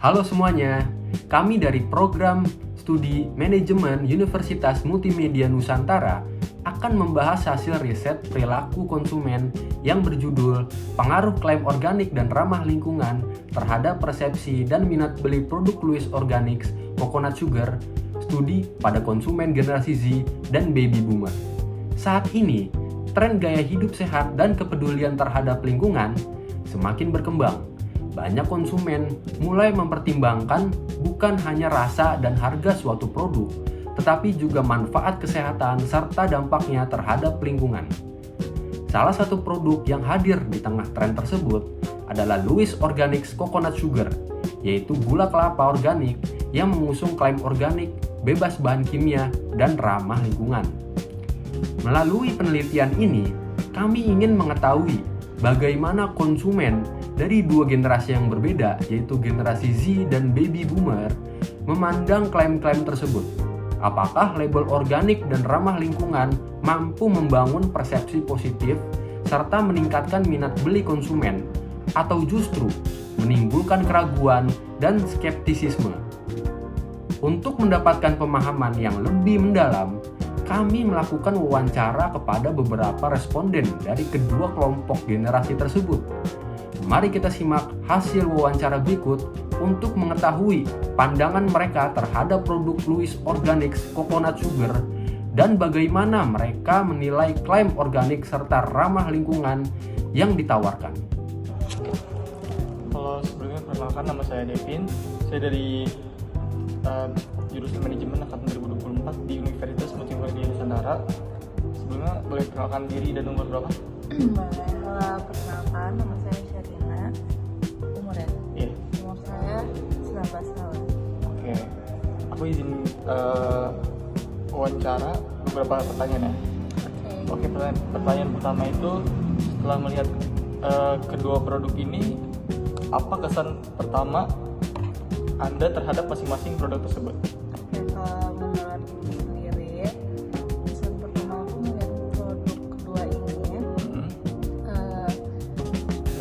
Halo semuanya, kami dari program studi manajemen Universitas Multimedia Nusantara akan membahas hasil riset perilaku konsumen yang berjudul Pengaruh Klaim Organik dan Ramah Lingkungan terhadap Persepsi dan Minat Beli Produk Louis Organics Coconut Sugar, studi pada konsumen generasi Z dan baby boomer. Saat ini, tren gaya hidup sehat dan kepedulian terhadap lingkungan semakin berkembang. Banyak konsumen mulai mempertimbangkan bukan hanya rasa dan harga suatu produk, tetapi juga manfaat kesehatan serta dampaknya terhadap lingkungan. Salah satu produk yang hadir di tengah tren tersebut adalah Louis Organics Coconut Sugar, yaitu gula kelapa organik yang mengusung klaim organik, bebas bahan kimia, dan ramah lingkungan. Melalui penelitian ini, kami ingin mengetahui bagaimana konsumen dari dua generasi yang berbeda, yaitu generasi Z dan baby boomer, memandang klaim-klaim tersebut. Apakah label organik dan ramah lingkungan mampu membangun persepsi positif serta meningkatkan minat beli konsumen, atau justru menimbulkan keraguan dan skeptisisme? Untuk mendapatkan pemahaman yang lebih mendalam, kami melakukan wawancara kepada beberapa responden dari kedua kelompok generasi tersebut. Mari kita simak hasil wawancara berikut untuk mengetahui pandangan mereka terhadap produk Louis Organics Coconut Sugar dan bagaimana mereka menilai klaim organik serta ramah lingkungan yang ditawarkan. Halo, sebelumnya perkenalkan, nama saya Devin. Saya dari jurusan manajemen angkatan 2024 di Universitas Multimedia Nusantara. Sebelumnya boleh perkenalkan diri dan umur berapa? Boleh. Halo, perkenalkan, nama saya Syarina. Umurnya? Iya. Umur saya 19 tahun. Oke. Aku izin wawancara beberapa pertanyaan ya. Oke, pertanyaan pertama itu, setelah melihat kedua produk ini, apa kesan pertama Anda terhadap masing-masing produk tersebut? Oke, kalau menurut aku sendiri, kesan pertama aku melihat produk kedua ini,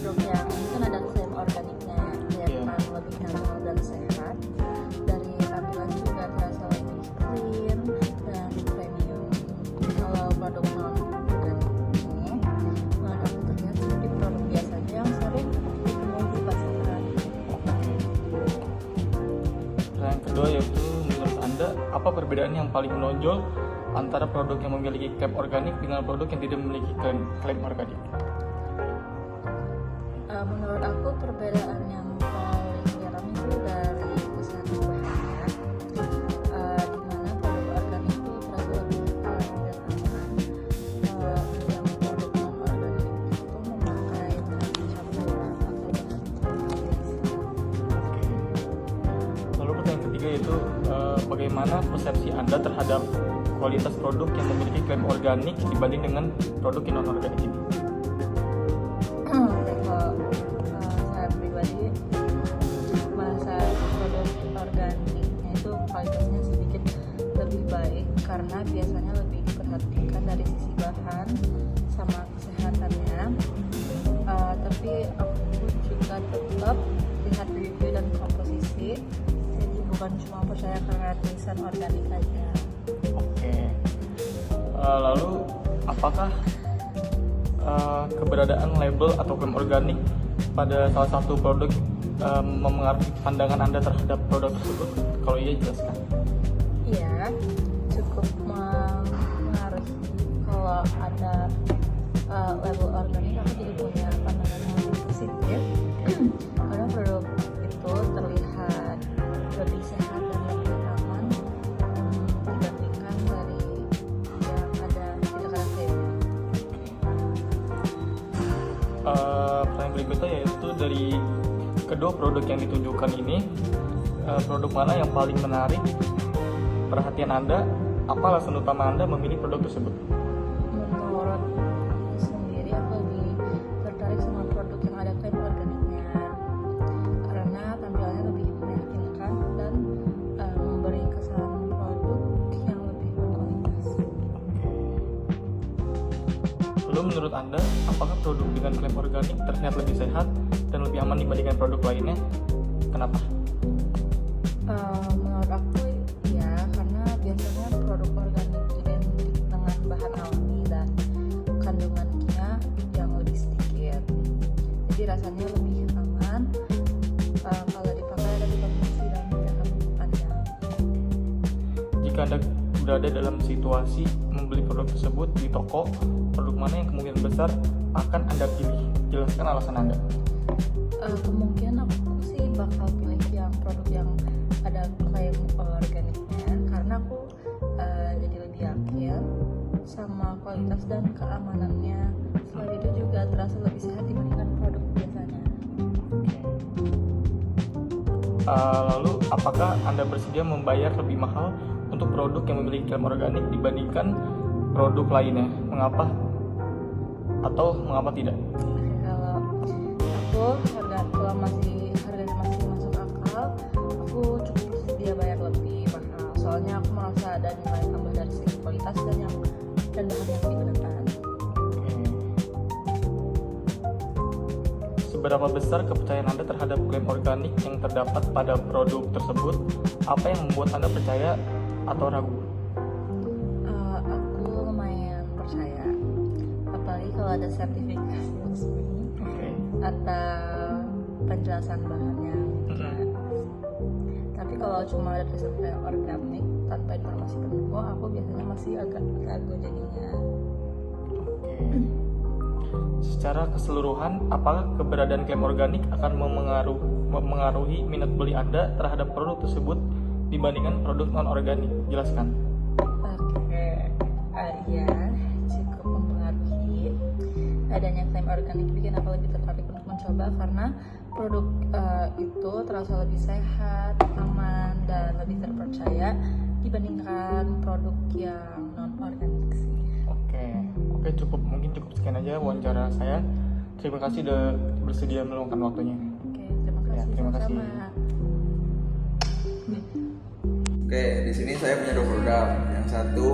produk yang ini kan ada klaim organiknya, kelihatan lebih natural dan sehat. Dari tampilan juga terasa lebih clean dan premium. Kalau produk non organik ini, menurut aku terlihat seperti produk biasanya yang sering ditemui di pasaran. Yang kedua yaitu, menurut Anda, apa perbedaan yang paling menonjol antara produk yang memiliki klaim organik dengan produk yang tidak memiliki klaim organik? Menurut aku perbedaan yang paling kelihatan itu dari kesan bahannya, di mana produk organik itu terasa lebih alami dan aman, yang produk non organik itu memakai bahan campuran atau bahan biasa. Lalu pertanyaan ketiga yaitu, bagaimana persepsi Anda terhadap kualitas produk yang memiliki klaim organik dibanding dengan produk yang non organik ini? Kalau saya pribadi merasa produk organiknya itu kualitasnya sedikit lebih baik karena biasanya lebih diperhatikan dari sisi bahan sama kesehatannya. Tapi aku juga tetap lihat review dan komposisi, jadi bukan cuma percaya karena tulisan organik aja. Oke. Lalu apakah keberadaan label atau klaim organik pada salah satu produk memengaruhi pandangan Anda terhadap produk tersebut? Kalau iya, jelaskan. Iya, cukup mengaruhi. Kalau ada label organik, aku jadi punya pandangan yang lebih positif karena produk itu terlihat lebih sehat dan lebih aman dibandingkan dari yang ada tidak ada klaim. Pertanyaan berikutnya yaitu, dari kedua produk yang ditunjukkan ini, produk mana yang paling menarik perhatian Anda? Apa alasan utama Anda memilih produk tersebut? Menurut aku sendiri, aku lebih tertarik sama produk yang ada klaim organiknya karena tampilannya lebih meyakinkan dan memberi kesan produk yang lebih berkualitas. Lalu menurut Anda, apakah produk dengan klaim organik terlihat lebih sehat dan lebih aman dibandingkan produk lainnya? Kenapa? Menurut aku ya, karena biasanya produk organik identik dengan bahan alami dan kandungan kimia yang lebih sedikit, jadi rasanya lebih aman kalau dipakai dari konsumsi dan jangka panjang. Jika Anda berada dalam situasi membeli produk tersebut di toko, produk mana yang kemungkinan besar akan Anda pilih? Jelaskan alasan Anda. Kemungkinan aku sih bakal pilih yang produk yang ada klaim organiknya, karena aku jadi lebih yakin sama kualitas dan keamanannya. Selain itu juga terasa lebih sehat dibandingkan produk biasanya. Lalu, apakah Anda bersedia membayar lebih mahal untuk produk yang memiliki klaim organik dibandingkan produk lainnya? Mengapa? Atau mengapa tidak? Kalau aku kalau harganya masih masuk akal, aku cukup bersedia bayar lebih mahal. Soalnya aku merasa ada nilai tambah dari segi kualitas dan bahan yang digunakan. Seberapa besar kepercayaan Anda terhadap klaim organik yang terdapat pada produk tersebut? Apa yang membuat Anda percaya atau ragu? Aku lumayan percaya, apalagi kalau ada sertifikasi resmi atau penjelasan bahannya. Tapi kalau cuma ada tulisan organik tanpa informasi penuh, aku biasanya masih agak ragu jadinya. Secara keseluruhan, apakah keberadaan klaim organik akan memengaruhi minat beli Anda terhadap produk tersebut dibandingkan produk non-organik? Jelaskan. Ya, cukup mempengaruhi. Adanya klaim organik bikin aku lebih tertarik untuk mencoba, karena produk itu terasa lebih sehat, aman, dan lebih terpercaya dibandingkan produk yang non-organik sih. Oke, mungkin cukup sekian aja wawancara saya. Terima kasih sudah bersedia meluangkan waktunya. Terima kasih. Terima kasih. Sama-sama. Oke, di sini saya punya 2 produk. Yang satu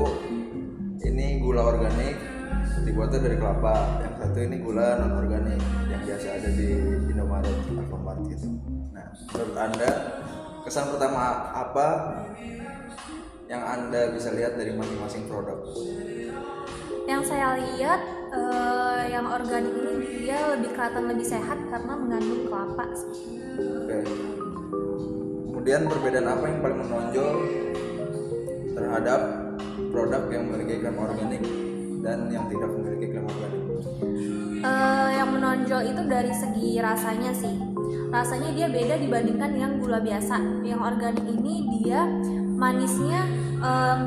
ini gula organik dibuatnya dari kelapa. Yang satu ini gula non organik yang biasa ada di Indomaret, Alfamart gitu. Nah, menurut Anda kesan pertama apa yang Anda bisa lihat dari masing-masing produk? Yang saya lihat yang organik ini dia lebih kelihatan lebih sehat karena mengandung kelapa sih. Oke. Kemudian perbedaan apa yang paling menonjol terhadap produk yang memiliki klaim organik dan yang tidak memiliki klaim organik? Yang menonjol itu dari segi rasanya sih. Rasanya dia beda dibandingkan yang gula biasa. Yang organik ini dia manisnya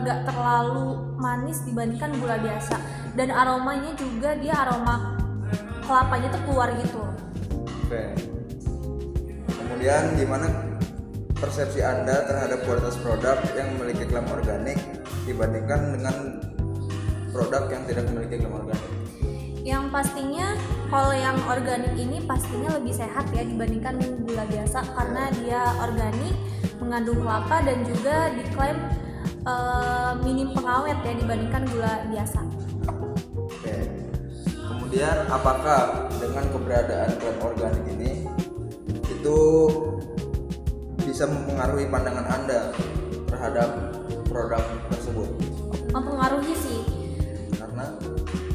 nggak terlalu manis dibandingkan gula biasa, dan aromanya juga dia aroma kelapanya tuh keluar gitu. Oke. Kemudian gimana persepsi Anda terhadap kualitas produk yang memiliki klaim organik dibandingkan dengan produk yang tidak memiliki klaim organik? Yang pastinya kalau yang organik ini pastinya lebih sehat ya dibandingkan gula biasa, karena dia organik, mengandung kelapa, dan juga diklaim minim pengawet ya dibandingkan gula biasa. Oke. Kemudian apakah dengan keberadaan klaim organik ini itu bisa mempengaruhi pandangan Anda terhadap produk tersebut? Mempengaruhi sih.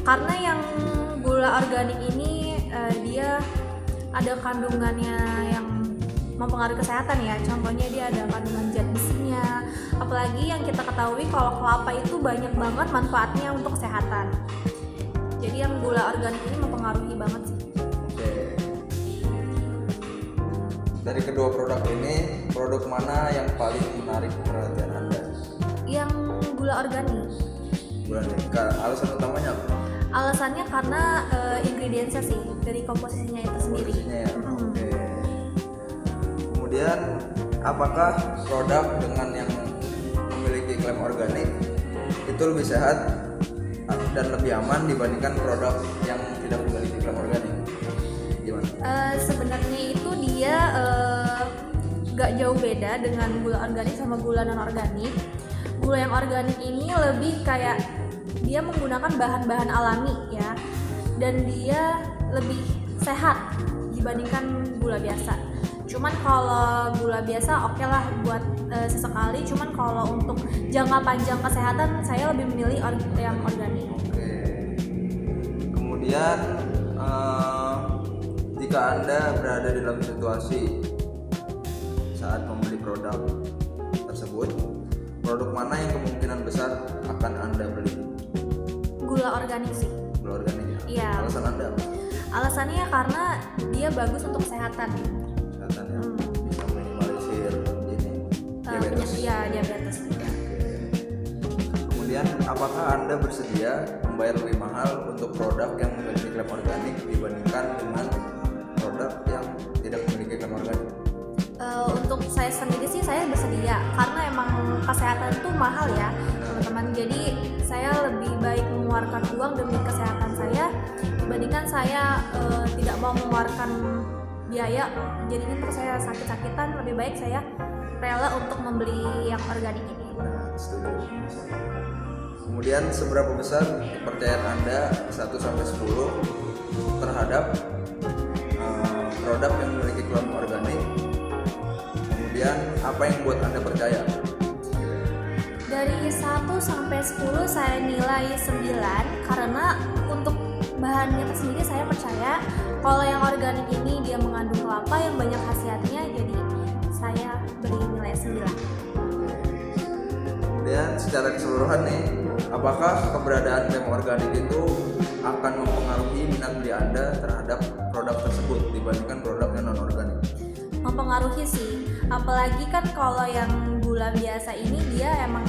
Karena yang gula organik ini dia ada kandungannya yang mempengaruhi kesehatan ya. Contohnya dia ada kandungan zat besinya. Apalagi yang kita ketahui kalau kelapa itu banyak banget manfaatnya untuk kesehatan. Jadi yang gula organik ini mempengaruhi banget sih. Oke. Dari kedua produk ini, produk mana yang paling menarik perhatian Anda? Yang gula organik. Gula organik. Alasan utamanya apa? Alasannya karena ingredientsnya sih, dari komposisinya itu sendiri. Komposisinya ya. Oke. Kemudian apakah produk dengan yang memiliki klaim organik itu lebih sehat dan lebih aman dibandingkan produk yang tidak memiliki klaim organik? Gimana? Sebenarnya itu dia gak jauh beda dengan gula organik sama gula non organik. Gula yang organik ini lebih kayak dia menggunakan bahan-bahan alami ya, dan dia lebih sehat dibandingkan gula biasa. Cuman kalau gula biasa oke lah buat sesekali. Cuman kalau untuk jangka panjang kesehatan saya lebih memilih yang organik. Oke. Kemudian jika Anda berada di dalam situasi saat membeli produk tersebut, produk mana yang kemungkinan besar akan Anda beli? Gula organik sih. Gula organik ya? Iya. Alasan Anda apa? Alasannya karena dia bagus untuk kesehatan. Kesehatan ya? Bisa minimalisir ini diabetes. Iya, diabetes. Kemudian apakah Anda bersedia membayar lebih mahal untuk produk yang memiliki klaim organik dibandingkan dengan produk yang tidak memiliki klaim organik? Untuk saya sendiri sih saya bersedia karena emang kesehatan itu mahal ya teman-teman. Jadi saya lebih baik mengeluarkan uang demi kesehatan saya dibandingkan saya tidak mau mengeluarkan biaya. Jadinya terus saya sakit-sakitan, lebih baik saya rela untuk membeli yang organik ini. Nah, setuju. Kemudian seberapa besar kepercayaan Anda 1-10 terhadap produk yang memiliki klaim organik? Kemudian apa yang membuat Anda percaya? Dari 1 sampai 10 saya nilai 9 karena untuk bahannya itu sendiri saya percaya kalau yang organik ini dia mengandung kelapa yang banyak khasiatnya, jadi saya beri nilai 9. Kemudian secara keseluruhan nih, apakah keberadaan klaim organik itu akan mempengaruhi minat beli Anda terhadap produk tersebut dibandingkan produk yang non organik? Mempengaruhi sih, apalagi kan kalau yang gula biasa ini dia emang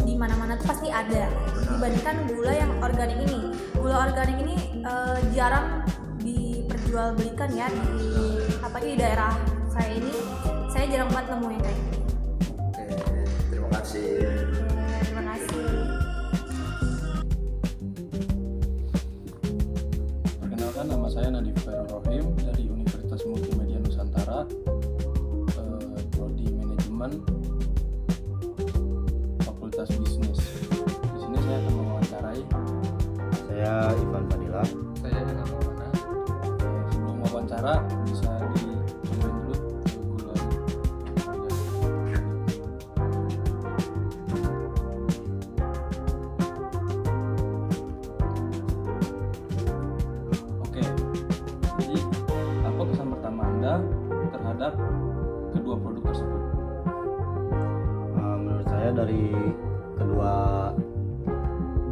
di mana-mana tuh pasti ada dibandingkan gula yang organik ini. Gula organik ini jarang diperjualbelikan ya apalagi di daerah saya ini. Saya jarang banget nemu yang kayak gini. Oke, terima kasih. Terima kasih. Perkenalkan, nama saya Nadif Khairul Rohim dari Universitas Multimedia Nusantara, Prodi Manajemen, Fakultas Bisnis. Di sini saya akan mewawancarai. Saya Ivan Fadila. Saya Hana Maulana. Sebelum wawancara bisa dicobain dulu gula. Oke, jadi apa kesan pertama Anda terhadap kedua produk tersebut? Menurut saya dari kedua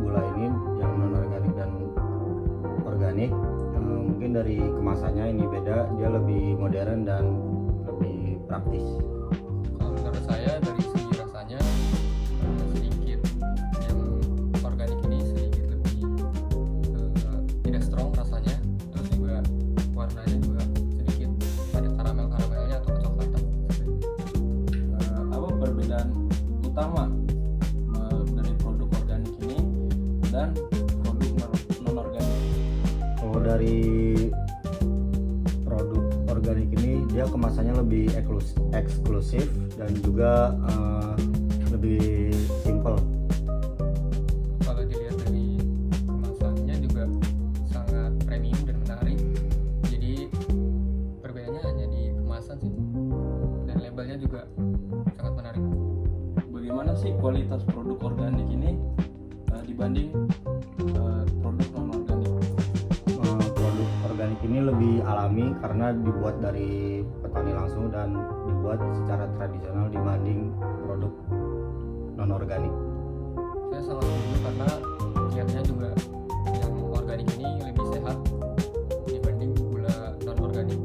gula ini yang non organik dan organik, mungkin dari kemasannya ini beda, dia lebih modern dan lebih praktis. Kalau menurut saya dari segi rasanya sedikit yang organik ini sedikit lebih tidak strong rasanya, terus juga warnanya juga sedikit ada karamel-karamelnya atau kecoklatan. Apa perbedaan utama dari produk organik ini dan produk non organik? Kalau dari produk organik ini dia kemasannya lebih eksklusif dan juga lebih simple. Kalau dilihat dari kemasannya juga sangat premium dan menarik. Jadi perbedaannya hanya di kemasan sih, dan labelnya juga sangat menarik. Bagaimana sih kualitas produk organik ini dibanding produk non organik? Produk organik ini lebih alami karena dibuat dari petani langsung dan dibuat secara tradisional dibanding produk non organik. Saya sangat setuju karena kiatnya juga yang organik ini lebih sehat dibanding gula non organik.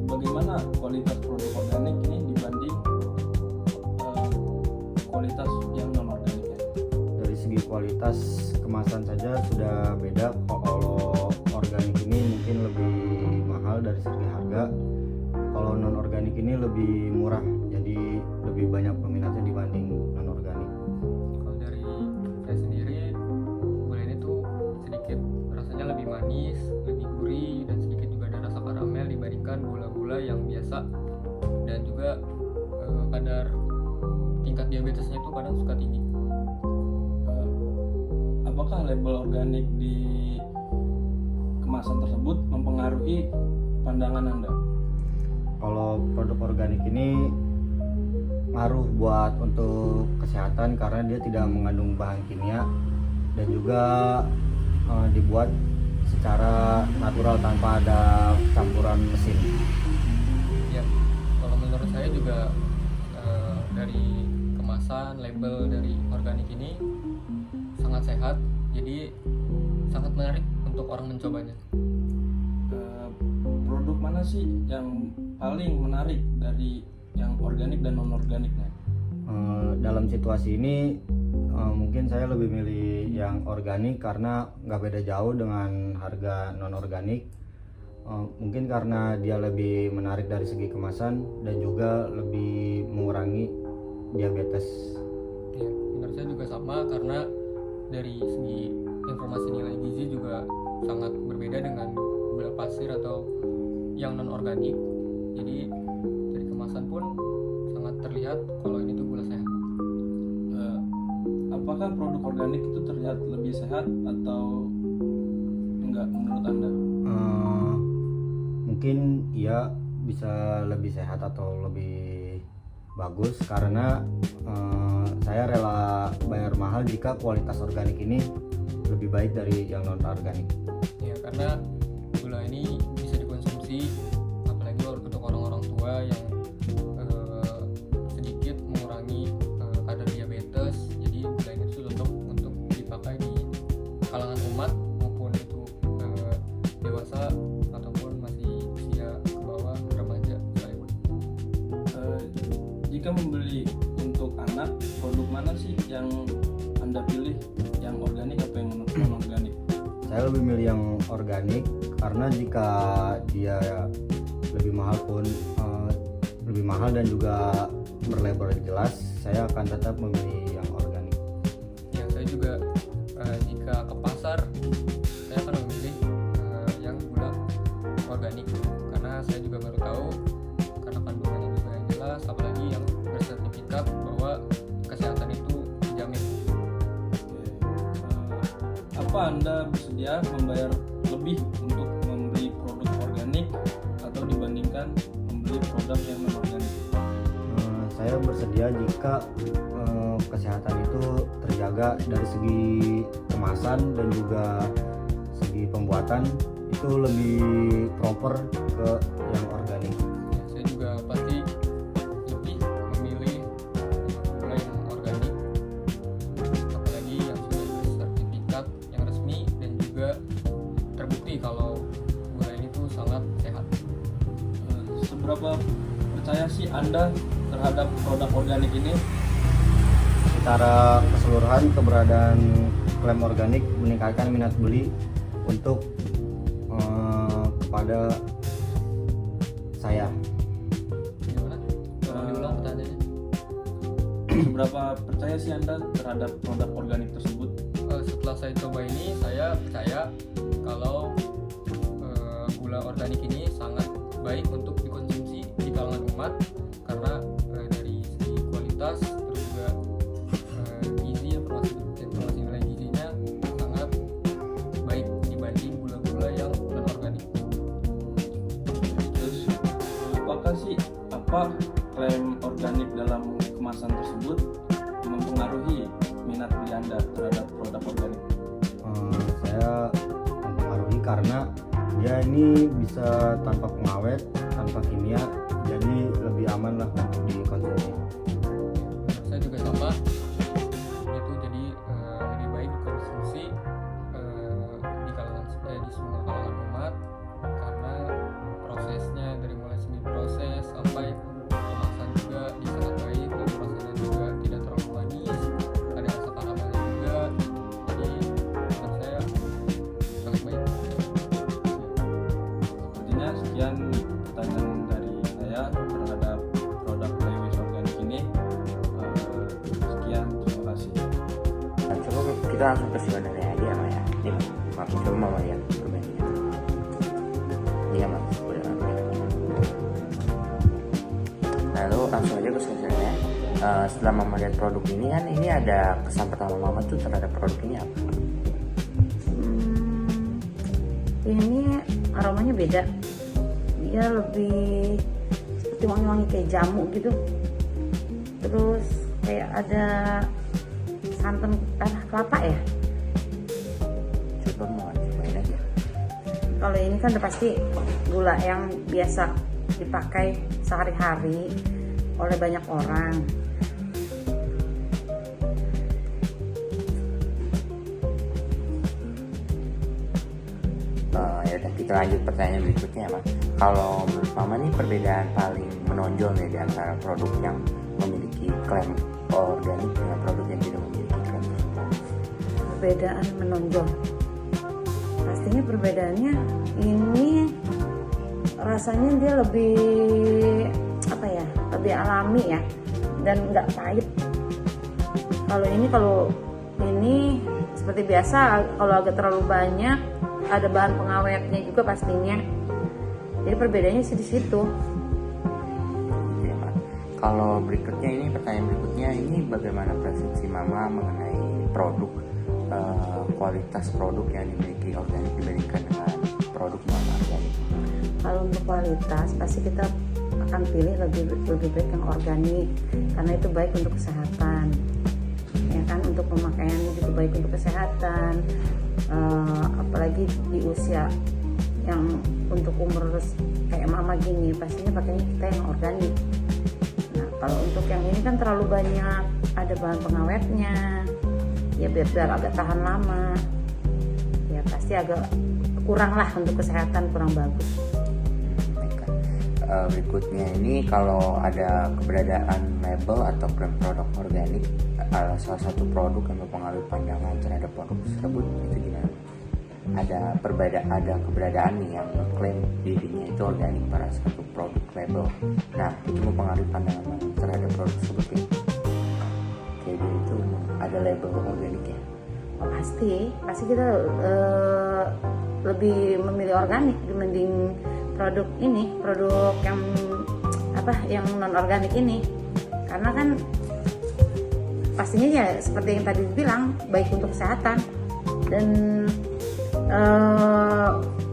Bagaimana kualitas produk organik ini dibanding kualitas yang non organik ya? Dari segi kualitas kemasan saja sudah beda. Kalau organik ini mungkin lebih mahal dari segi harga, kalau non organik ini lebih murah, jadi lebih banyak peminatnya dibanding non organik. Kalau dari saya sendiri, gula ini tuh sedikit rasanya lebih manis, lebih gurih, dan sedikit juga ada rasa karamel dibandingkan gula-gula yang biasa. Dan juga kadar tingkat diabetesnya itu kadang suka tinggi. Apakah label organik di kemasan tersebut mempengaruhi pandangan Anda? kalau produk organik ini ngaruh buat untuk kesehatan karena dia tidak mengandung bahan kimia dan juga dibuat secara natural tanpa ada campuran mesin. Ya, kalau menurut saya juga dari kemasan label dari organik ini sangat sehat, jadi sangat menarik untuk orang mencobanya. Produk mana sih yang paling menarik dari yang organik dan non organiknya? Dalam situasi ini mungkin saya lebih milih yang organik karena nggak beda jauh dengan harga non organik. Mungkin karena dia lebih menarik dari segi kemasan dan juga lebih mengurangi diabetes. Ya, menurut saya juga sama karena dari segi informasi nilai gizi juga sangat berbeda dengan gula pasir atau yang non organik. Jadi dari kemasan pun sangat terlihat kalau ini tuh gula sehat. Apakah produk organik itu terlihat lebih sehat atau enggak menurut Anda? Mungkin iya bisa lebih sehat atau lebih bagus karena saya rela bayar mahal jika kualitas organik ini lebih baik dari yang non organik. Ya, karena gula ini bisa dikonsumsi apalagi untuk orang-orang tua yang sedikit mengurangi kadar diabetes. Jadi gula ini itu untuk dipakai di kalangan umat maupun itu dewasa ataupun masih usia ke bawah remaja sekalipun. Jika membeli untuk anak, produk mana sih yang Anda pilih? Yang organik atau yang non organik? Saya lebih milih yang organik karena jika dia lebih mahal pun lebih mahal dan juga berlabel jelas, saya akan tetap memilih yang organik. Ya, saya juga jika ke pasar saya akan memilih yang gula organik karena saya juga baru tahu karena kandungannya juga yang jelas, apalagi yang bersertifikat bahwa kesehatan itu dijamin. Apa Anda bersedia membayar lebih untuk membeli produk organik atau dibandingkan membeli produk yang non organik? Saya bersedia jika kesehatan itu terjaga dari segi kemasan dan juga segi pembuatan itu lebih proper ke yang organik. Ya, saya juga pasti lebih memilih gula yang organik, apalagi yang sudah bersertifikat yang resmi dan juga terbukti kalau gula ini tuh sangat sehat. Seberapa percaya sih Anda terhadap produk organik ini? Secara keseluruhan keberadaan klaim organik meningkatkan minat beli untuk kepada saya. Gimana? Tolong diulang pertanyaannya. Seberapa percaya sih Anda terhadap produk organik tersebut? Setelah saya coba ini, saya percaya kalau gula organik ini sangat baik untuk dikonsumsi di kalangan umat karena dari segi kualitas terus juga gizi, informasi nilai gizinya sangat baik dibanding gula-gula yang non organik. Terus apa klaim organik dalam kemasan tersebut mempengaruhi minat beli Anda terhadap produk organik? Saya mempengaruhi karena dia ini bisa tanpa pengawet, tanpa kimia, jadi lebih aman lah untuk dikonsumsi. Saya juga sama itu, jadi lebih baik dikonsumsi di kalangan di semua kalangan umat karena prosesnya dari mulai segi proses sampai kemasan juga sangat baik dan prosesnya juga tidak terlalu manis, ada rasa karamelnya juga, jadi menurut saya sangat baik. Sepertinya sekian pertanyaan dari saya terhadap produk Lewis Organik ini. Sekian, terima kasih. Nah, coba kita langsung ke sebenarnya aja ya, Mas ya. Nih, maaf, coba Mama lihat perbedaannya. Iya Mas, udah lihat. Lalu langsung aja ke sebenarnya. Setelah Mama lihat produk ini kan, ini ada kesan pertama Mama tuh terhadap produk ini apa? Ini aromanya beda, dia lebih seperti wangi-wangi kayak jamu gitu. Terus kayak ada santan kelapa ya. Coba mau cobain aja. Kalau ini kan udah pasti gula yang biasa dipakai sehari-hari oleh banyak orang. Ya udah, kita lanjut pertanyaan berikutnya, Mas. Kalau menurut Mama nih perbedaan paling menonjol nih di antara produk yang memiliki klaim organik dengan produk yang tidak memiliki klaim tersebut? Perbedaan menonjol. Pastinya perbedaannya ini rasanya dia lebih apa ya? Lebih alami ya dan nggak pahit. Kalau ini seperti biasa, kalau agak terlalu banyak ada bahan pengawetnya juga pastinya. Jadi perbedaannya sih di situ. Oke, Mas. Kalau berikutnya ini pertanyaan berikutnya ini bagaimana persepsi Mama mengenai produk kualitas produk yang dimiliki organik dibandingkan dengan produk non organik? Kalau untuk kualitas pasti kita akan pilih lebih baik yang organik karena itu baik untuk kesehatan. Ya kan, untuk pemakaiannya juga baik untuk kesehatan. Apalagi di usia yang untuk umur kayak Mama gini pastinya pakainya kita yang organik. Nah kalau untuk yang ini kan terlalu banyak ada bahan pengawetnya ya, biar agak tahan lama ya, pasti agak kurang lah untuk kesehatan, kurang bagus. Berikutnya ini kalau ada keberadaan label atau klaim produk organik salah satu produk yang mempengaruhi pandangan terhadap produk tersebut, itu gimana? Ada keberadaan nih yang mengklaim dirinya itu organik pada satu produk label. Nah itu mempengaruhi pandangan terhadap produk tersebut ya? Kayak dia itu ada label organik ya? Oh, pasti kita lebih memilih organik dibanding produk yang non organik ini, karena kan pastinya ya seperti yang tadi dibilang baik untuk kesehatan dan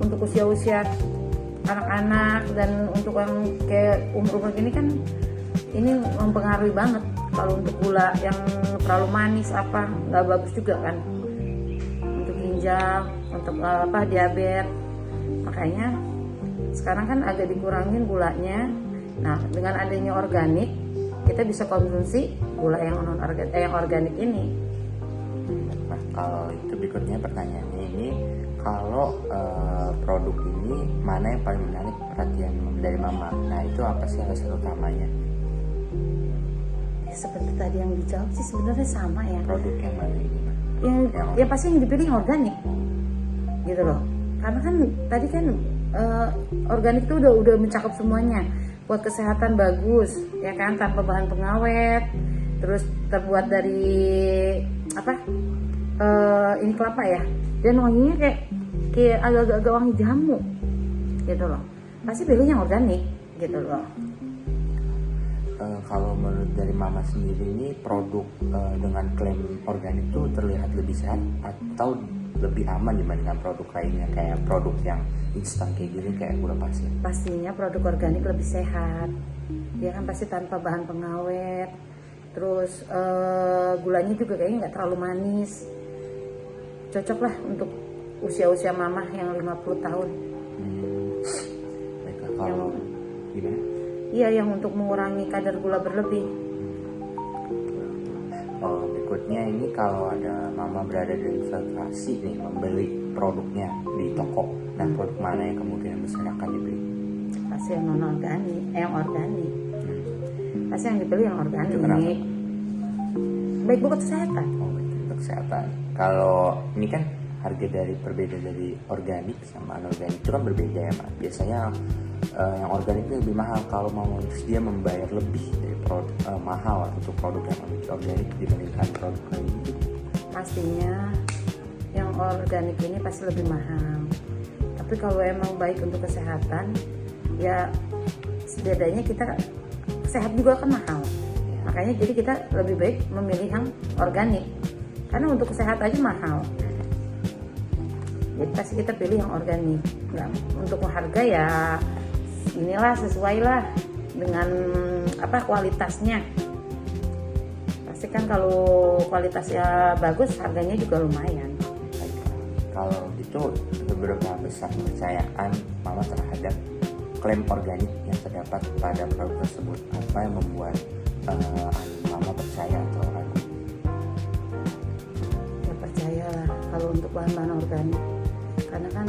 untuk usia anak-anak dan untuk yang kayak umur gini kan ini mempengaruhi banget. Kalau untuk gula yang terlalu manis nggak bagus juga kan untuk ginjal, untuk diabetes. Makanya sekarang kan agak dikurangin gulanya. Nah dengan adanya organik kita bisa konsumsi gula yang organik ini. Nah, kalau itu berikutnya pertanyaannya ini, kalau produk ini mana yang paling menarik perhatian dari Mama? Nah itu apa sih alasan utamanya? Ya, seperti tadi yang dijawab sih sebenarnya sama ya. Produk yang mana ini? Yang pasti yang dipilih yang organik gitu loh. Karena kan tadi kan organik itu udah mencakup semuanya. Buat kesehatan bagus ya kan, tanpa bahan pengawet, terus terbuat dari ini kelapa ya, dan wanginya kayak agak-agak wangi jamu gitu loh. Pasti pilih yang organik gitu loh. Kalau menurut dari Mama sendiri ini produk dengan klaim organik itu terlihat lebih sehat atau lebih aman dibandingkan produk lainnya kayak produk yang instan kayak gini kayak gula pasir? Pastinya produk organik lebih sehat. Dia kan pasti tanpa bahan pengawet. Terus gulanya juga kayaknya nggak terlalu manis. Cocok lah untuk usia-usia Mama yang 50 tahun. Baiklah, kalau gimana? Iya, yang untuk mengurangi kadar gula berlebih. Berikutnya ini kalau ada Mama berada di situasi nih membeli produknya di toko, nah produk mana yang kemudian besar akan dibeli? Pasti yang non organik, yang organik. Pasti yang dibeli yang organik. Baik buat kesehatan. Baik untuk kesehatan. Kalau ini kan harga perbedaan dari organik sama anorganik itu kan berbeda ya, Mas. Biasanya yang organik itu lebih mahal kalau mau dia membayar lebih dari mahal untuk produk yang organik dibandingkan produk lain. Pastinya yang organik ini pasti lebih mahal. Tapi kalau emang baik untuk kesehatan, ya bedanya kita sehat juga kan mahal. Makanya jadi kita lebih baik memilih yang organik. Karena untuk kesehatan aja mahal. Jadi pasti kita pilih yang organik. Nah, untuk harga ya inilah sesuai lah dengan kualitasnya. Pasti kan kalau kualitasnya bagus, harganya juga lumayan. Kalau gitu, seberapa besar kepercayaan Mama terhadap klaim organik yang terdapat pada produk tersebut? Apa yang membuat Mama percaya atau ragu? Ya percayalah kalau untuk bahan-bahan organik, karena kan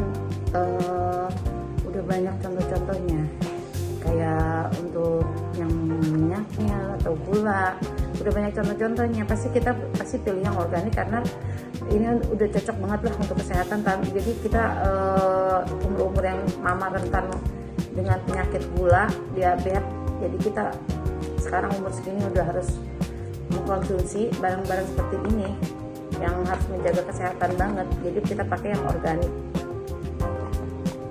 udah banyak contoh-contohnya, kayak untuk yang minyaknya atau gula, udah banyak contoh-contohnya. Kita pasti pilih yang organik karena ini udah cocok banget lah untuk kesehatan. Jadi kita umur-umur yang Mama rentan dengan penyakit gula, diabetes, jadi kita sekarang umur segini udah harus mengkonsumsi barang-barang seperti ini yang harus menjaga kesehatan banget. Jadi kita pakai yang organik.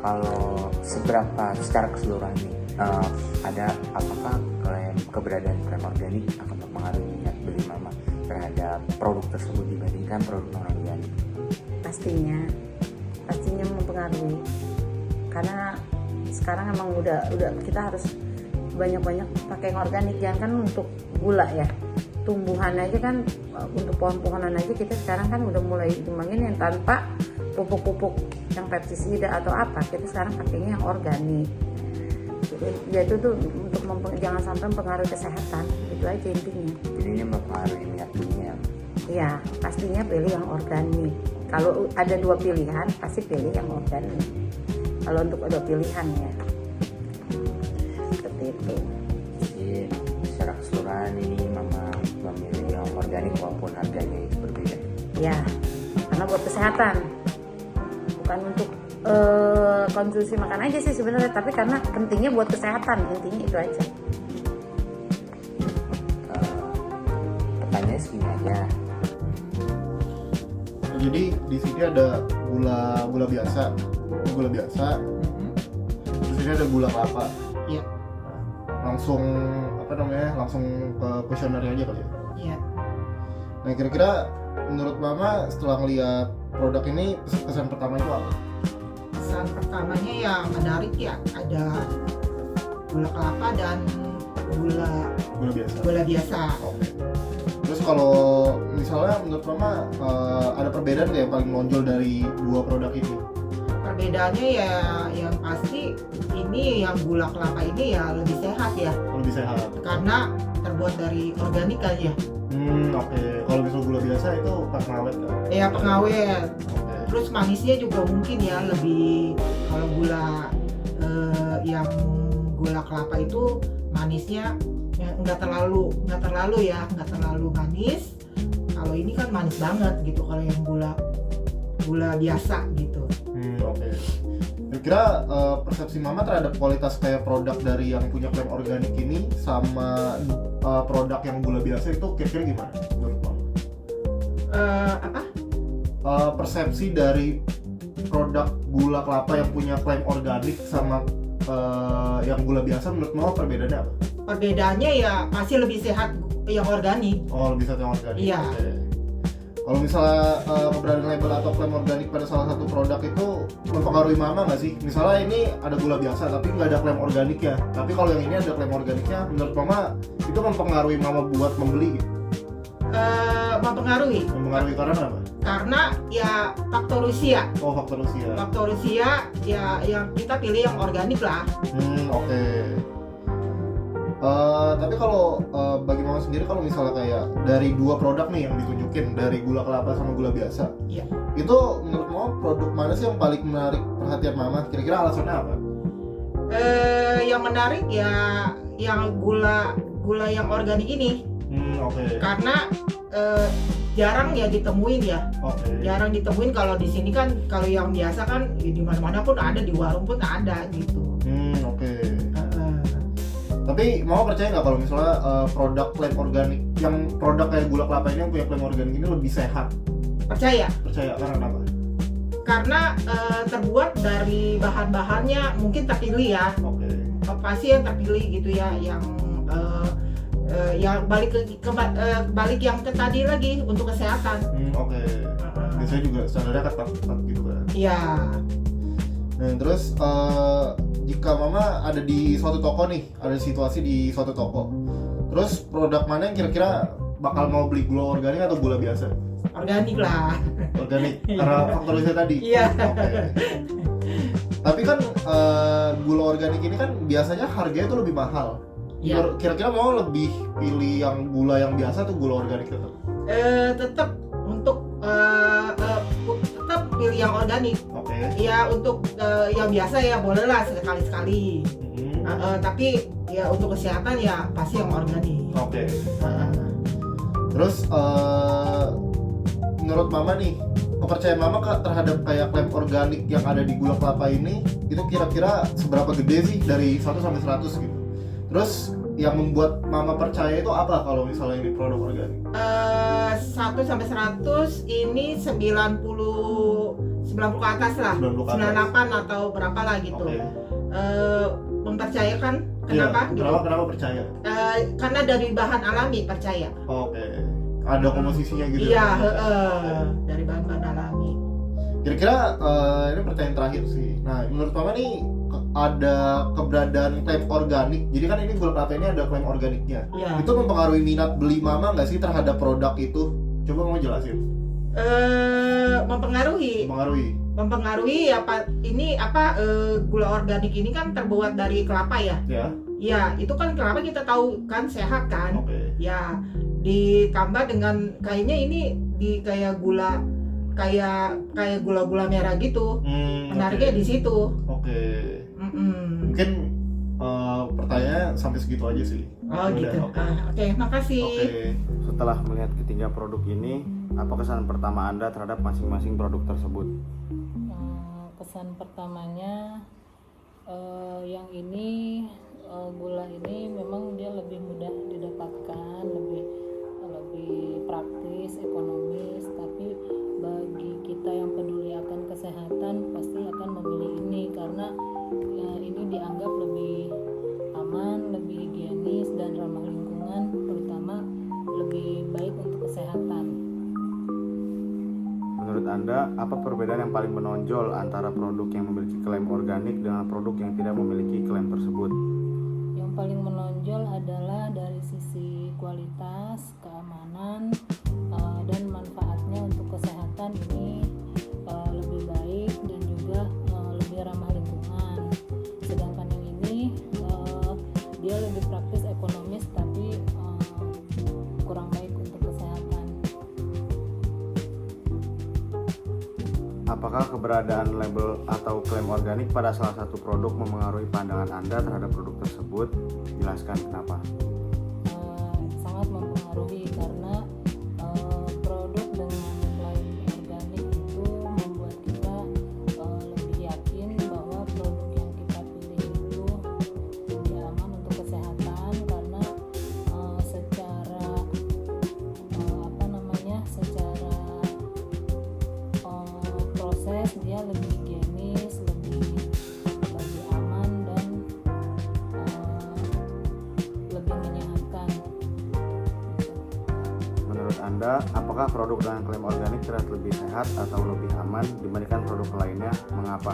Kalau secara keseluruhan nih, apakah keberadaan klaim organik akan mempengaruhi minat beli Mama terhadap produk tersebut dibandingkan produk non-organik? Pastinya mempengaruhi, karena sekarang emang udah kita harus banyak-banyak pakai yang organik. Jangan kan untuk gula ya, tumbuhan aja kan, untuk pohon-pohonan aja kita sekarang kan udah mulai dikembangin yang tanpa pupuk-pupuk yang pestisida atau apa. Kita sekarang pakainya yang organik. Jadi ya itu tuh untuk jangan sampai mempengaruhi kesehatan, itu aja intinya. Jadi ini mempengaruhi minat belinya. Ya pastinya pilih yang organik. Kalau ada 2 pilihan pasti pilih yang organik. Kalau untuk ada pilihan ya seperti itu. Jadi secara keseluruhan ini Mama memilih yang organik walaupun harganya itu berbeda. Ya, karena buat kesehatan, bukan untuk konsumsi makan aja sih sebenarnya, tapi karena pentingnya buat kesehatan, intinya itu aja. Pertanyaannya segini aja. Jadi di sini ada gula biasa, di sini ada gula kelapa. Iya. Langsung langsung ke kuesionernya aja kali ya. Iya. Nah kira-kira menurut Mama setelah melihat produk ini, kesan pertama itu apa? Kesan pertamanya yang menarik ya, ada gula kelapa dan gula biasa. Oke. Terus kalau misalnya menurut Mama ada perbedaan nggak yang paling menonjol dari 2 produk ini? Perbedaannya ya yang pasti ini yang gula kelapa ini ya lebih sehat ya. Lebih sehat. Karena terbuat dari organik kan ya. Oke. Kalau misalnya gula biasa itu pengawet kan? Ya pengawet. Oke. Terus manisnya juga mungkin ya lebih, kalau gula yang gula kelapa itu manisnya nggak terlalu manis. Kalau ini kan manis banget gitu kalau yang gula biasa gitu. Oke. Kira-kira persepsi Mama terhadap kualitas kayak produk dari yang punya klaim organik ini sama produk yang gula biasa itu kira-kira gimana menurut Mama? Persepsi dari produk gula kelapa yang punya klaim organik sama yang gula biasa menurut Mama perbedaannya apa? Perbedaannya ya pasti lebih sehat yang organik. Oh, lebih sehat yang organik. Iya. Okay. Kalau misalnya keberadaan label atau klaim organik pada salah satu produk itu mempengaruhi Mama nggak sih? Misalnya ini ada gula biasa tapi nggak ada klaim organiknya, tapi kalau yang ini ada klaim organiknya, menurut Mama itu mempengaruhi Mama buat membeli gitu? Mempengaruhi karena apa? Karena ya faktor usia. Oh, faktor usia. Faktor usia ya yang kita pilih yang organik lah. Oke. Tapi kalau bagi Mama sendiri, kalau misalnya kayak dari 2 produk nih yang ditunjukin, dari gula kelapa sama gula biasa, iya. Itu menurut Mama produk mana sih yang paling menarik perhatian Mama? Kira-kira alasannya apa? Yang menarik ya yang gula yang organik ini. Oke. Karena jarang ya ditemuin ya. Oke. Jarang ditemuin. Kalau di sini kan, kalau yang biasa kan ya di mana-mana pun ada, di warung pun ada gitu. Oke. Tapi mau percaya nggak kalau misalnya produk klaim organik, yang produk kayak gula kelapa ini yang punya klaim organik ini lebih sehat? Percaya Karena kenapa? Karena terbuat dari bahan-bahannya mungkin terpilih ya. Oke. Pasti yang terpilih gitu ya, yang balik yang ke tadi lagi untuk kesehatan. Oke. Biasanya juga standarnya ketat gitu kan? Iya. Nah terus jika Mama ada di suatu toko nih, ada situasi di suatu toko, terus produk mana yang kira-kira bakal mau beli gula organik atau gula biasa? Organik lah. Organik, karena faktor riset tadi? Iya. Oke. Tapi kan gula organik ini kan biasanya harganya tuh lebih mahal. Iya. Kira-kira mau lebih pilih yang gula yang biasa atau gula organik tetap? Tetap untuk tetap pilih yang organik. Oke. Ya untuk yang biasa ya boleh lah sekali-sekali. Tapi ya untuk kesehatan ya pasti yang organik. Oke. Terus menurut Mama nih, kepercayaan Mama terhadap kayak klaim organik yang ada di gula kelapa ini itu kira-kira seberapa gede sih dari 1 sampai 100 gitu? Terus yang membuat Mama percaya itu apa kalau misalnya ini produk organik? 1 sampai 100 ini 90 ke atas lah. 90 ke atas. 98 atau berapa lah gitu. Oke. Mempercayakan kenapa? Iya, Gitu. kenapa percaya? Karena dari bahan alami percaya. Oke. Ada komposisinya gitu. Iya, Oke. dari bahan-bahan alami. Kira-kira ini pertanyaan terakhir sih. Nah, menurut Mama nih ada keberadaan klaim organik. Jadi kan ini gula kelapa ini ada klaim organiknya. Iya. Itu mempengaruhi minat beli Mama nggak sih terhadap produk itu? Coba mau jelasin. Mempengaruhi apa ini gula organik ini kan terbuat dari kelapa ya. Ya. Ya, itu kan kelapa kita tahu kan sehat kan. Oke. Ya, ditambah dengan kayaknya ini di kayak gula kayak gula-gula merah gitu. Menariknya di situ. Oke. Mungkin pertanyaannya sampai segitu aja sih. Oh Udah, gitu. Oke, makasih. Oke. Setelah melihat ketiga produk ini, apa kesan pertama Anda terhadap masing-masing produk tersebut? Kesan pertamanya yang ini gula ini memang dia lebih mudah didapatkan, lebih praktis, ekonomis, tapi bagi kita yang peduli akan kesehatan pasti akan memilih ini karena ini dianggap lebih aman, lebih higienis dan ramah lingkungan, terutama lebih baik untuk kesehatan. Menurut Anda, apa perbedaan yang paling menonjol antara produk yang memiliki klaim organik dengan produk yang tidak memiliki klaim tersebut? Yang paling menonjol adalah dari sisi kualitas, keamanan, dan manfaatnya untuk kesehatan ini lebih baik dan juga lebih ramah lingkungan. Sedangkan yang ini dia lebih praktis, ekonomis, tapi kurang baik untuk kesehatan. Apakah keberadaan label atau klaim organik pada salah satu produk mempengaruhi pandangan Anda terhadap produk tersebut? Jelaskan kenapa. Sangat mempengaruhi karena produk dengan klaim organik itu membuat kita lebih yakin bahwa produk yang kita pilih itu lebih aman untuk kesehatan karena secara proses dia lebih higienis, lebih aman dan lebih menyehatkan. Menurut Anda, apakah produk dengan klaim organik terlihat lebih sehat atau lebih aman dibandingkan produk lainnya? Mengapa?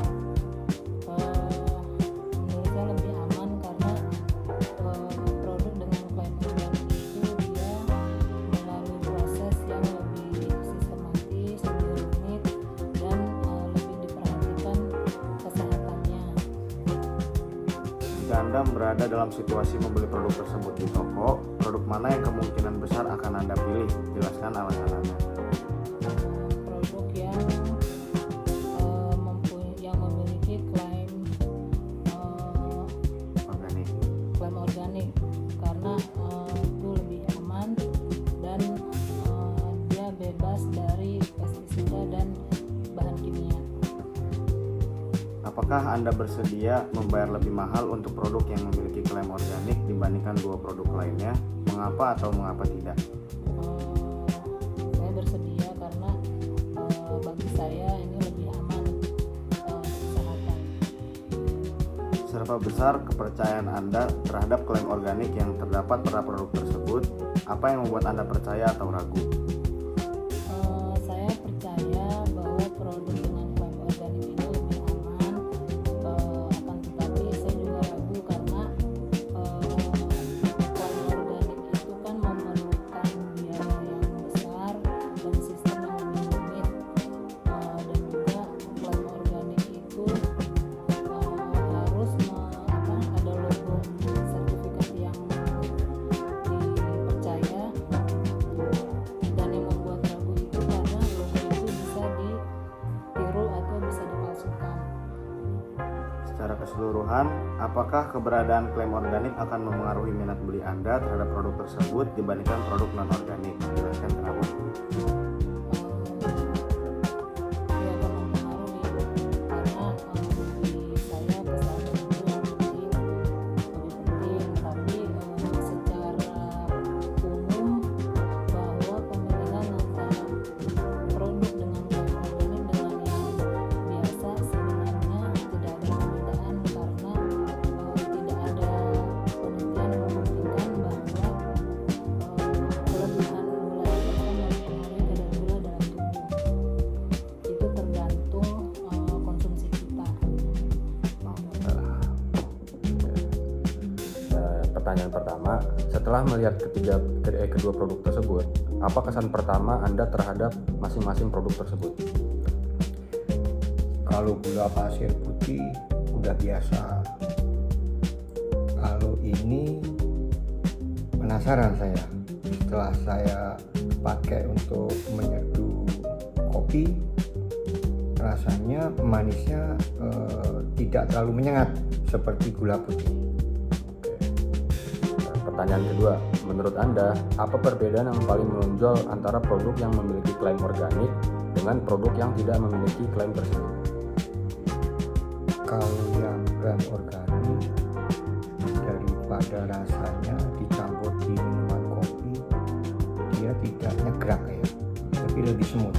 Menurut saya lebih aman karena produk dengan klaim organik itu dia melalui proses yang lebih sistematis, lebih rumit dan lebih diperhatikan kesehatannya. Jika Anda berada dalam situasi membeli produk tersebut di toko, produk mana yang kemungkinan besar akan Anda pilih? Jelaskan alasan Anda. Produk yang memiliki klaim organik karena itu lebih aman dan dia bebas dari pestisida dan bahan kimia. Apakah Anda bersedia membayar lebih mahal untuk produk yang memiliki klaim organik dibandingkan dua produk lainnya? Mengapa atau mengapa tidak? Saya bersedia karena bagi saya ini lebih aman kesehatan. Seberapa besar kepercayaan Anda terhadap klaim organik yang terdapat pada produk tersebut? Apa yang membuat Anda percaya atau ragu? Saya percaya bahwa produk dengan klaim organik ini lebih aman, akan tetapi saya apakah keberadaan klaim organik akan mempengaruhi minat beli Anda terhadap produk tersebut dibandingkan produk non-organik? Jelaskan kenapa. Ya akan mempengaruhi karena bagi saya kesehatan itu yang lebih penting, tapi secara umum bahwa pemilihan antara produk dengan klaim organik dengan yang biasa sebenarnya tidak ada perbedaan karena tidak ada penelitian yang membuktikan bahwa kelebihan gula itu akan mempengaruhi kadar gula dalam tubuh. Itu tergantung konsumsi kita. Pertanyaan pertama, setelah melihat kedua produk tersebut, apa kesan pertama Anda terhadap masing-masing produk tersebut? Kalau gula pasir putih udah biasa. Kalau ini penasaran saya. Setelah saya pakai untuk menyeduh kopi, rasanya manisnya tidak terlalu menyengat seperti gula putih. Pertanyaan kedua, menurut Anda, apa perbedaan yang paling menonjol antara produk yang memiliki klaim organik dengan produk yang tidak memiliki klaim tersebut? Kalau yang klaim organik, daripada rasanya dicampur di minuman kopi, dia tidak nyegrak ya, tapi lebih smooth.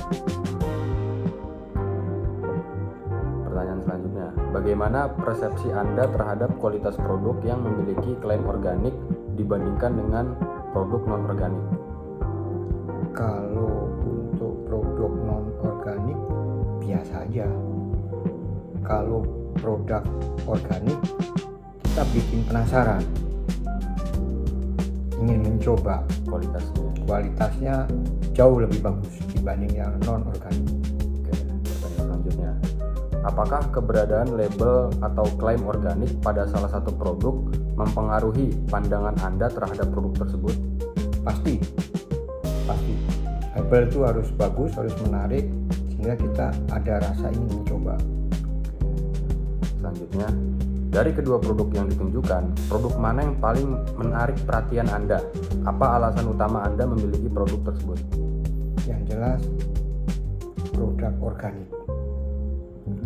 Pertanyaan selanjutnya, bagaimana persepsi Anda terhadap kualitas produk yang memiliki klaim organik dibandingkan dengan produk non-organik? Kalau untuk produk non-organik biasa aja. Kalau produk organik kita bikin penasaran, ingin mencoba. Kualitasnya jauh lebih bagus dibanding yang non-organik. Oke, pertanyaan selanjutnya, apakah keberadaan label atau klaim organik pada salah satu produk mempengaruhi pandangan Anda terhadap produk tersebut? Pasti. Label itu harus bagus, harus menarik, sehingga kita ada rasa ingin mencoba. Selanjutnya, dari kedua produk yang ditunjukkan, produk mana yang paling menarik perhatian Anda? Apa alasan utama Anda memiliki produk tersebut? Yang jelas produk organik,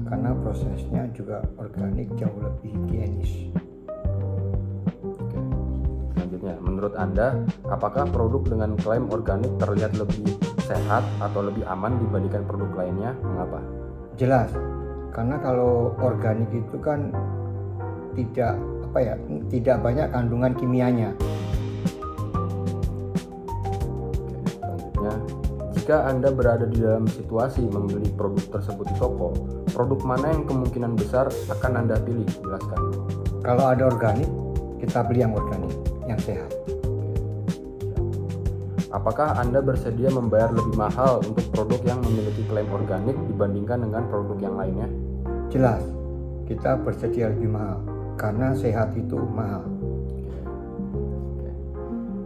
karena prosesnya juga organik, jauh lebih higienis. Selanjutnya, menurut Anda, apakah produk dengan klaim organik terlihat lebih sehat atau lebih aman dibandingkan produk lainnya? Mengapa? Jelas, karena kalau organik itu kan tidak banyak kandungan kimianya. Selanjutnya, jika Anda berada di dalam situasi membeli produk tersebut di toko, produk mana yang kemungkinan besar akan Anda pilih? Jelaskan. Kalau ada organik, kita beli yang organik, yang sehat. Apakah Anda bersedia membayar lebih mahal untuk produk yang memiliki klaim organik dibandingkan dengan produk yang lainnya? Jelas, kita bersedia lebih mahal, karena sehat itu mahal.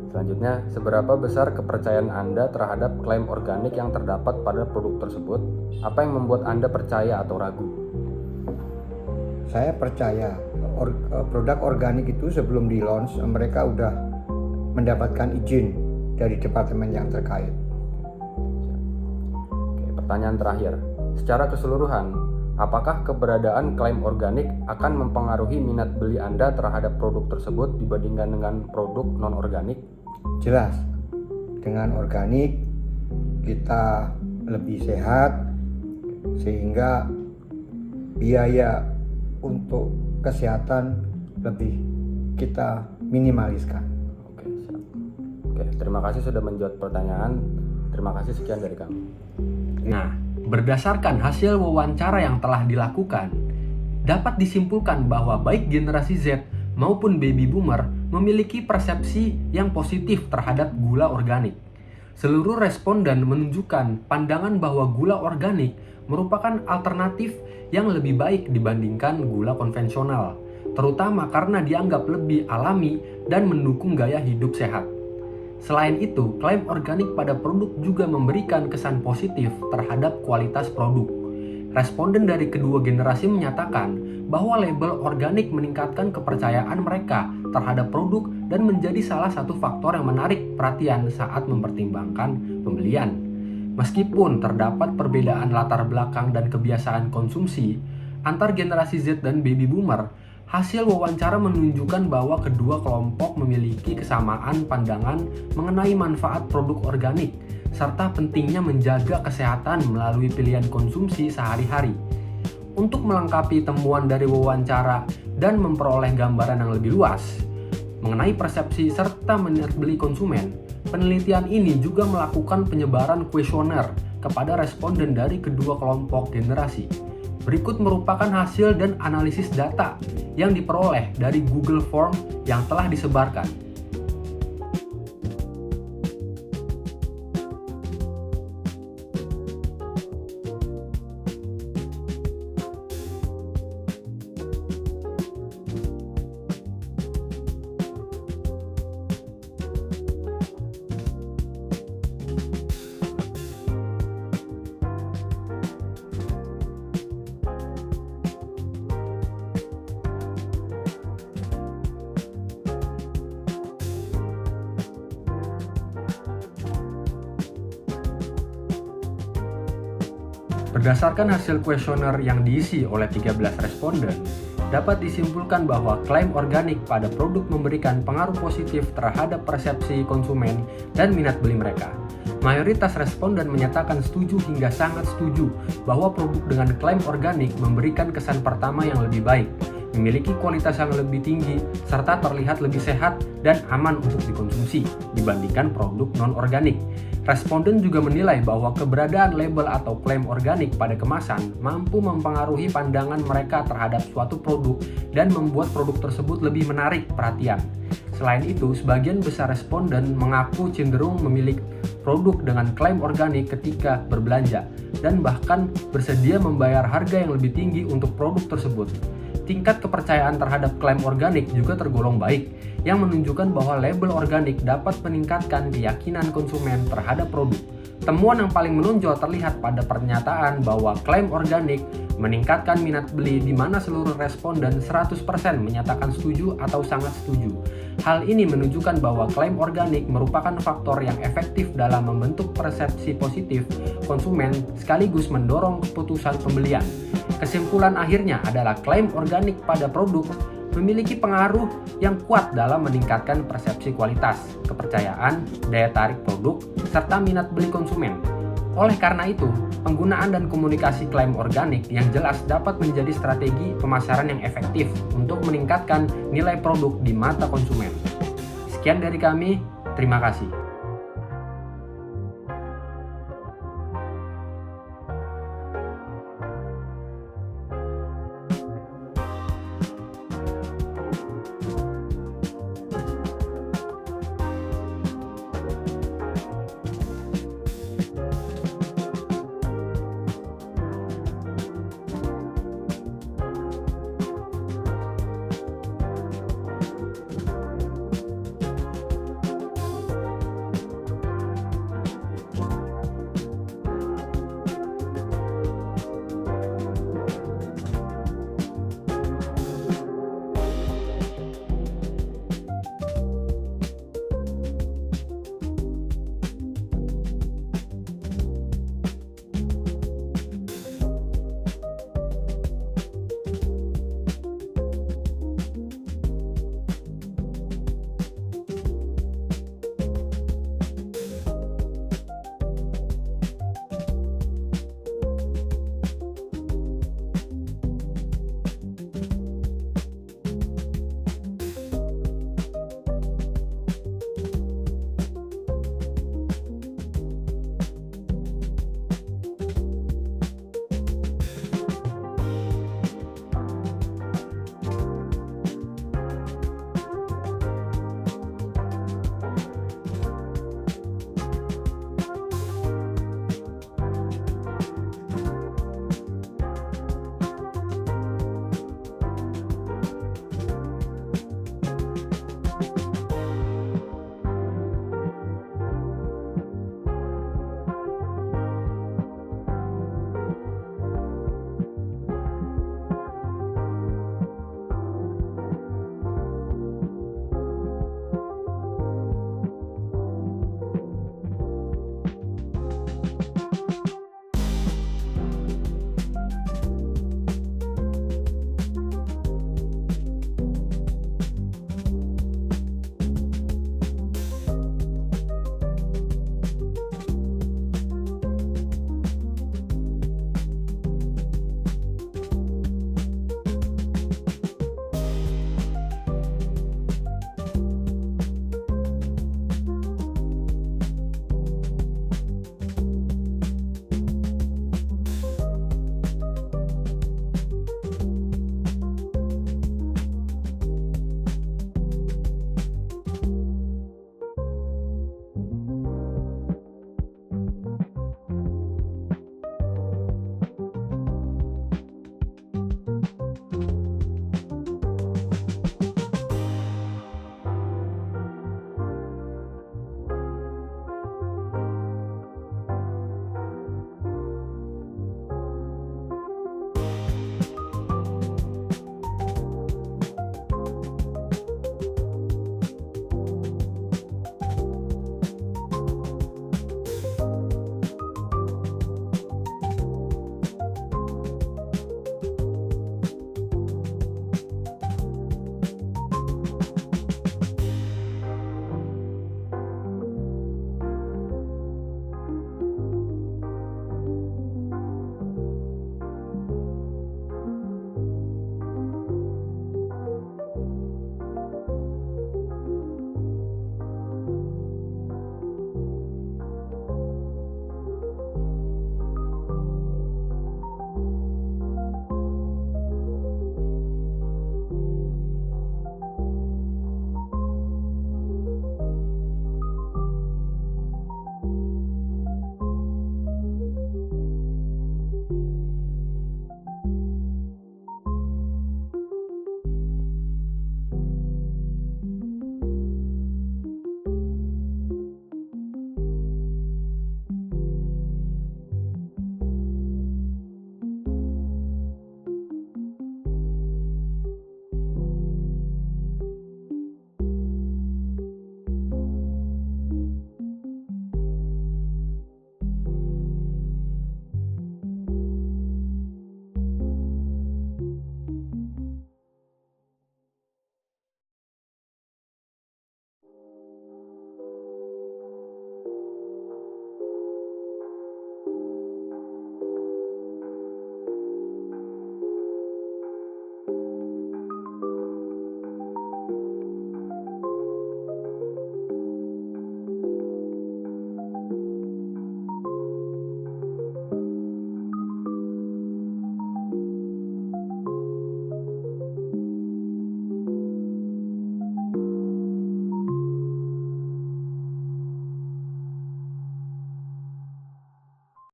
Selanjutnya, seberapa besar kepercayaan Anda terhadap klaim organik yang terdapat pada produk tersebut? Apa yang membuat Anda percaya atau ragu? Saya percaya produk organik itu sebelum di launch mereka udah mendapatkan izin dari departemen yang terkait. Oke, pertanyaan terakhir, secara keseluruhan, apakah keberadaan klaim organik akan mempengaruhi minat beli Anda terhadap produk tersebut dibandingkan dengan produk non-organik? Jelas, dengan organik kita lebih sehat, sehingga biaya untuk kesehatan lebih kita minimaliskan. Oke, terima kasih sudah menjawab pertanyaan. Terima kasih, sekian dari kami. Nah, berdasarkan hasil wawancara yang telah dilakukan, dapat disimpulkan bahwa baik generasi Z maupun baby boomer memiliki persepsi yang positif terhadap gula organik. Seluruh responden menunjukkan pandangan bahwa gula organik merupakan alternatif yang lebih baik dibandingkan gula konvensional, terutama karena dianggap lebih alami dan mendukung gaya hidup sehat. Selain itu, klaim organik pada produk juga memberikan kesan positif terhadap kualitas produk. Responden dari kedua generasi menyatakan bahwa label organik meningkatkan kepercayaan mereka terhadap produk dan menjadi salah satu faktor yang menarik perhatian saat mempertimbangkan pembelian. Meskipun terdapat perbedaan latar belakang dan kebiasaan konsumsi antar generasi Z dan baby boomer, hasil wawancara menunjukkan bahwa kedua kelompok memiliki kesamaan pandangan mengenai manfaat produk organik serta pentingnya menjaga kesehatan melalui pilihan konsumsi sehari-hari. Untuk melengkapi temuan dari wawancara dan memperoleh gambaran yang lebih luas mengenai persepsi serta minat beli konsumen, penelitian ini juga melakukan penyebaran kuesioner kepada responden dari kedua kelompok generasi. Berikut merupakan hasil dan analisis data yang diperoleh dari Google Form yang telah disebarkan. Berdasarkan hasil kuesioner yang diisi oleh 13 responden, dapat disimpulkan bahwa klaim organik pada produk memberikan pengaruh positif terhadap persepsi konsumen dan minat beli mereka. Mayoritas responden menyatakan setuju hingga sangat setuju bahwa produk dengan klaim organik memberikan kesan pertama yang lebih baik, memiliki kualitas yang lebih tinggi, serta terlihat lebih sehat dan aman untuk dikonsumsi dibandingkan produk non-organik. Responden juga menilai bahwa keberadaan label atau klaim organik pada kemasan mampu mempengaruhi pandangan mereka terhadap suatu produk dan membuat produk tersebut lebih menarik perhatian. Selain itu, sebagian besar responden mengaku cenderung memilih produk dengan klaim organik ketika berbelanja dan bahkan bersedia membayar harga yang lebih tinggi untuk produk tersebut. Tingkat kepercayaan terhadap klaim organik juga tergolong baik, yang menunjukkan bahwa label organik dapat meningkatkan keyakinan konsumen terhadap produk. Temuan yang paling menonjol terlihat pada pernyataan bahwa klaim organik meningkatkan minat beli di mana seluruh responden 100% menyatakan setuju atau sangat setuju. Hal ini menunjukkan bahwa klaim organik merupakan faktor yang efektif dalam membentuk persepsi positif konsumen sekaligus mendorong keputusan pembelian. Kesimpulan akhirnya adalah klaim organik pada produk memiliki pengaruh yang kuat dalam meningkatkan persepsi kualitas, kepercayaan, daya tarik produk, serta minat beli konsumen. Oleh karena itu, penggunaan dan komunikasi klaim organik yang jelas dapat menjadi strategi pemasaran yang efektif untuk meningkatkan nilai produk di mata konsumen. Sekian dari kami, terima kasih.